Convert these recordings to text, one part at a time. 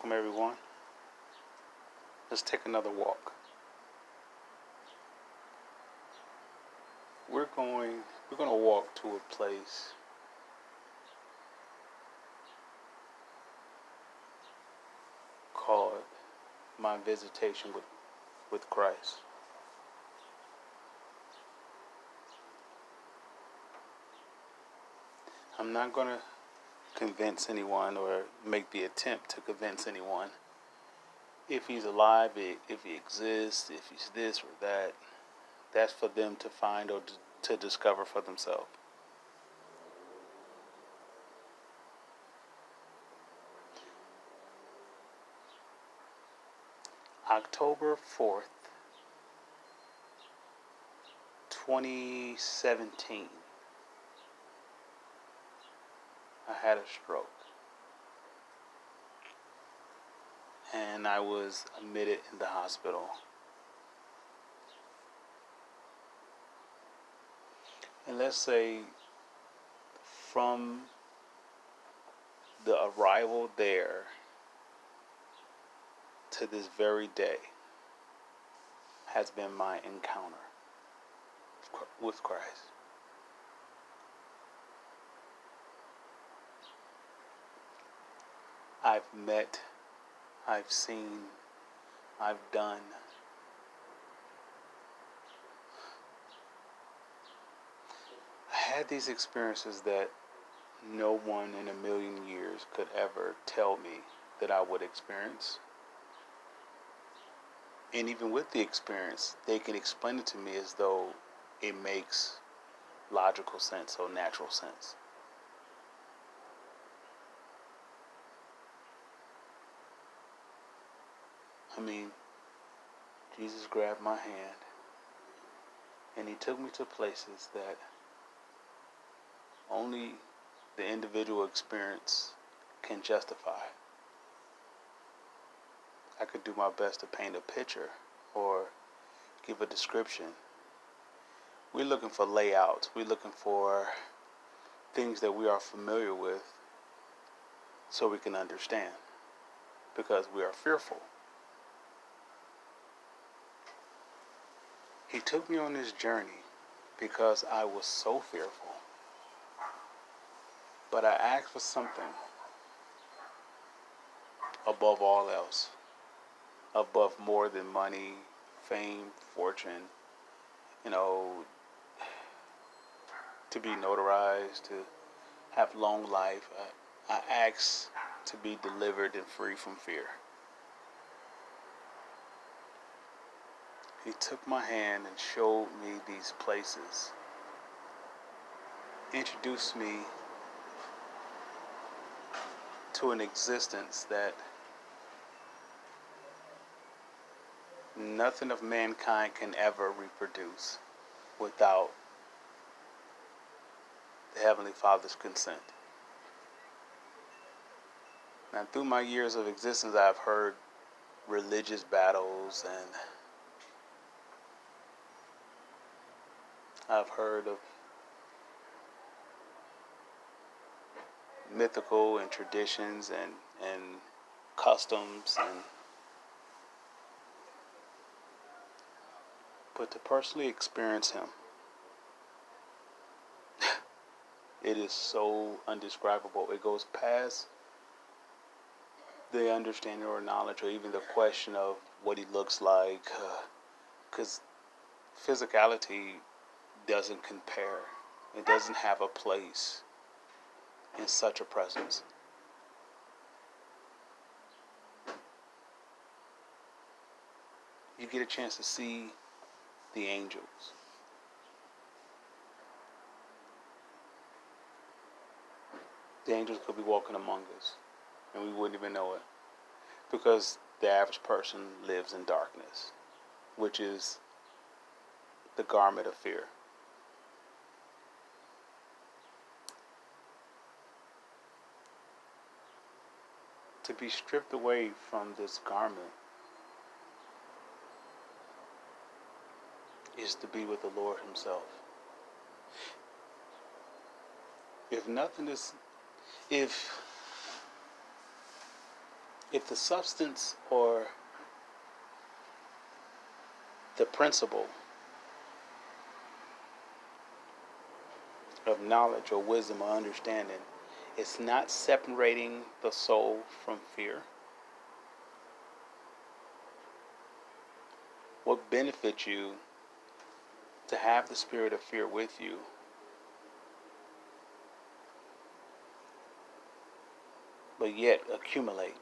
Welcome everyone. Let's take another walk. We're going to walk to a place called my visitation with Christ. I'm not going to convince anyone or make the attempt to convince anyone if he's alive, if he exists, if he's this or that. That's for them to find or to discover for themselves. October 4th, 2017, I had a stroke. And I was admitted in the hospital. And let's say from the arrival there to this very day has been my encounter with Christ. I've met, I've seen, I've done. I had these experiences that no one in a million years could ever tell me that I would experience. And even with the experience, they can explain it to me as though it makes logical sense or natural sense. I mean, Jesus grabbed my hand and he took me to places that only the individual experience can justify. I could do my best to paint a picture or give a description. We're looking for layouts. We're looking for things that we are familiar with so we can understand, because we are fearful. He took me on this journey because I was so fearful. But I asked for something above all else, above more than money, fame, fortune, to be notarized, to have long life. I asked to be delivered and free from fear. He took my hand and showed me these places, introduced me to an existence that nothing of mankind can ever reproduce without the Heavenly Father's consent. Now, through my years of existence, I've heard religious battles, and I've heard of mythical and traditions and customs, but to personally experience Him, it is so undescribable. It goes past the understanding or knowledge or even the question of what He looks like, because physicality doesn't compare. It doesn't have a place in such a presence. You get a chance to see the angels. The angels could be walking among us and we wouldn't even know it, because the average person lives in darkness, which is the garment of fear. To be stripped away from this garment is to be with the Lord Himself. If If the substance or the principle of knowledge or wisdom or understanding is not separating the soul from fear, what benefits you to have the spirit of fear with you but yet accumulate?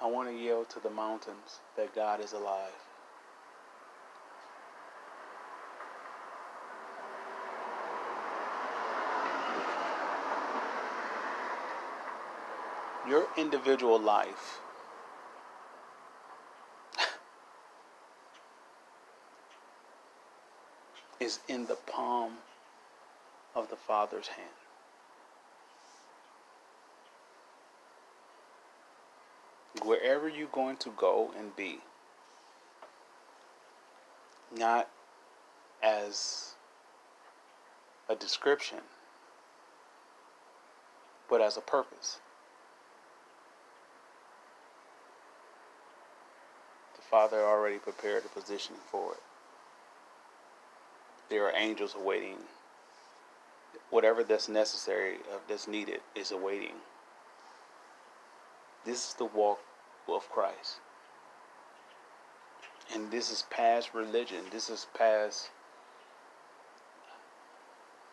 I want to yell to the mountains that God is alive. Your individual life is in the palm of the Father's hand. Wherever you're going to go and be, not as a description, but as a purpose. The Father already prepared a position for it. There are angels awaiting. Whatever that's necessary, that's needed, is awaiting. This is the walk of Christ. And this is past religion. This is past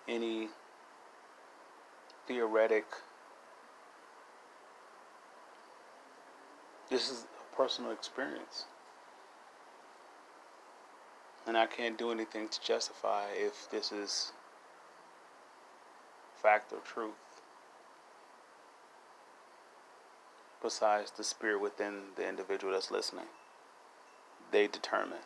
any theoretic. This is a personal experience. And I can't do anything to justify if this is fact or truth, besides the spirit within the individual that's listening. They determine.